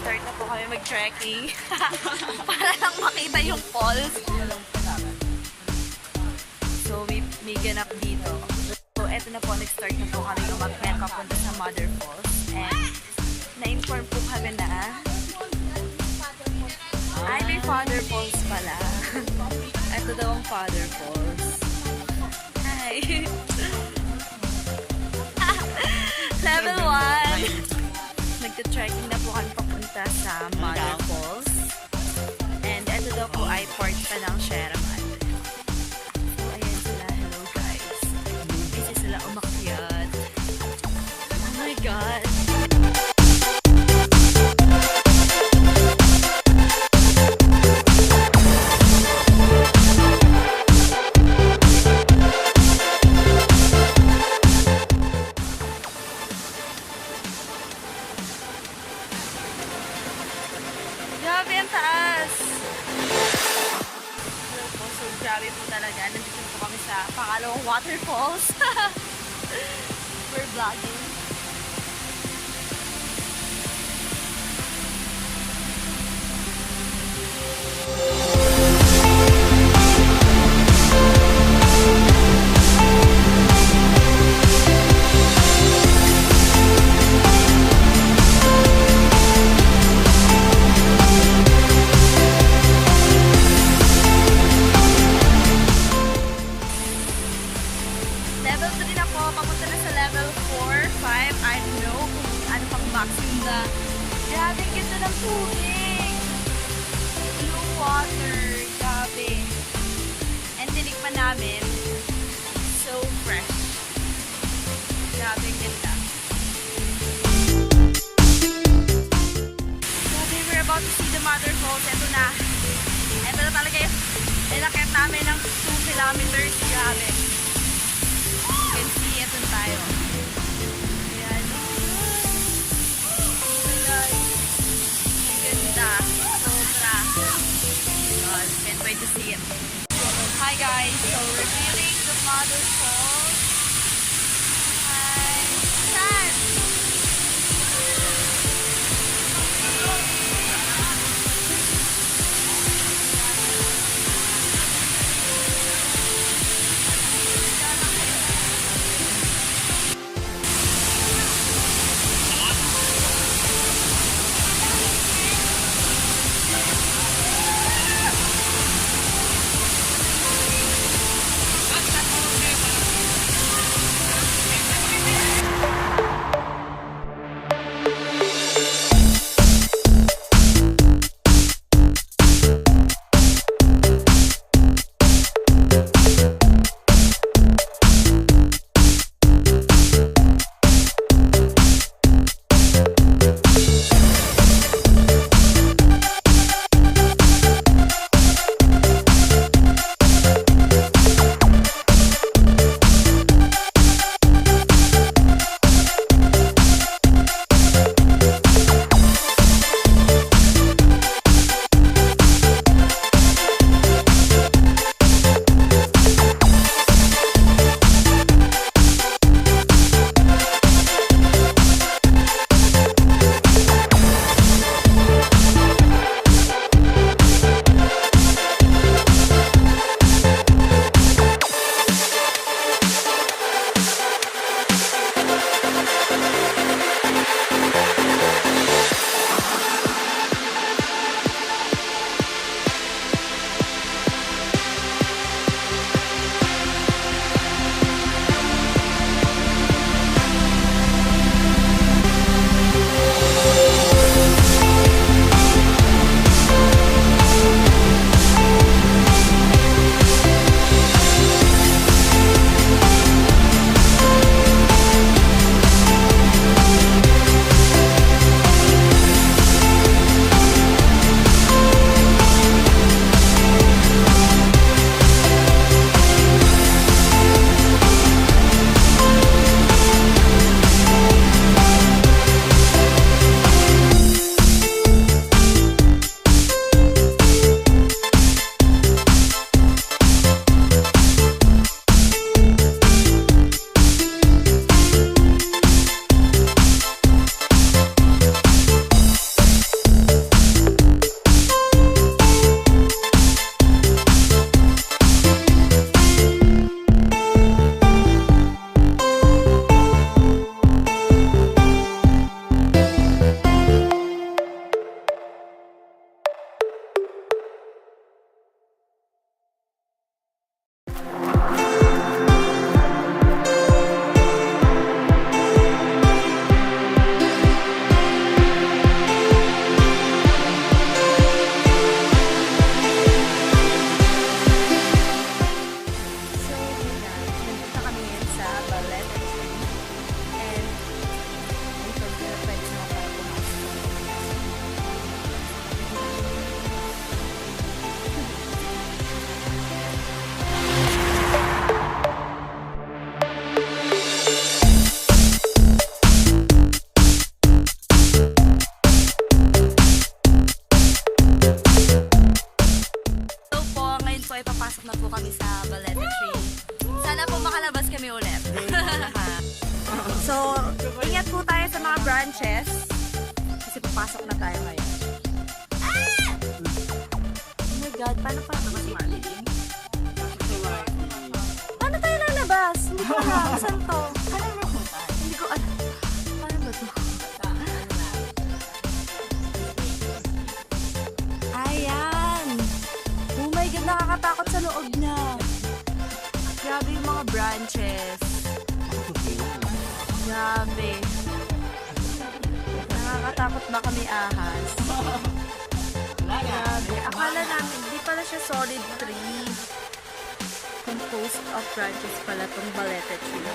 Nag-start na po kami mag-trekking. Para lang makita yung falls. So, may ganap dito. So, eto na po, nag-start na po kami umakyat papunta sa Mother Falls. And, na-inform po kami na ay, may Father Falls pala. Ito daw ang Father Falls. Hi! Level 1! Nagka-trekking na po kami papunta sa Mother Falls. And ito daw po ay part pa ng Sierra Madre. So, ayan sila. Hello guys. Busy sila umakyat. Oh my God! Grabe ang taas! So, grabe po talaga. Nandito po kami sa pangalawang waterfalls. We're vlogging. Level 3 na po, papunta na sa level 4, 5, I don't know kung ano pang maximum na. Grabe, ganda ng tubig! Blue water, grabe. And tinikman namin, so fresh. Grabe, ganda. Grabe, we're about to see the Mother Falls. Ito na. Ito na talaga yung inakit namin ng 2 kilometers. Grabe. You can see it tayo. Ayan. Oh my God. Ang ganda. Sobra. God, can't wait to see it. Hi guys. So, revealing the Mother Falls. Hi. Saan? branches. Kasi papasok na tayo ngayon. Ah! Oh my God, paano pa? Paano tayo lalabas? Hindi ko alam. Saan to? Hindi ko alam. Paano ba to? Ayan! Oh my God, nakakatakot sa loob na. Grabe yung mga branches. Grabe. Nakakatakot ba kami ahas? Grabe. Akala namin, hindi pala siya solid tree. Composed of branches pala tong balete tree.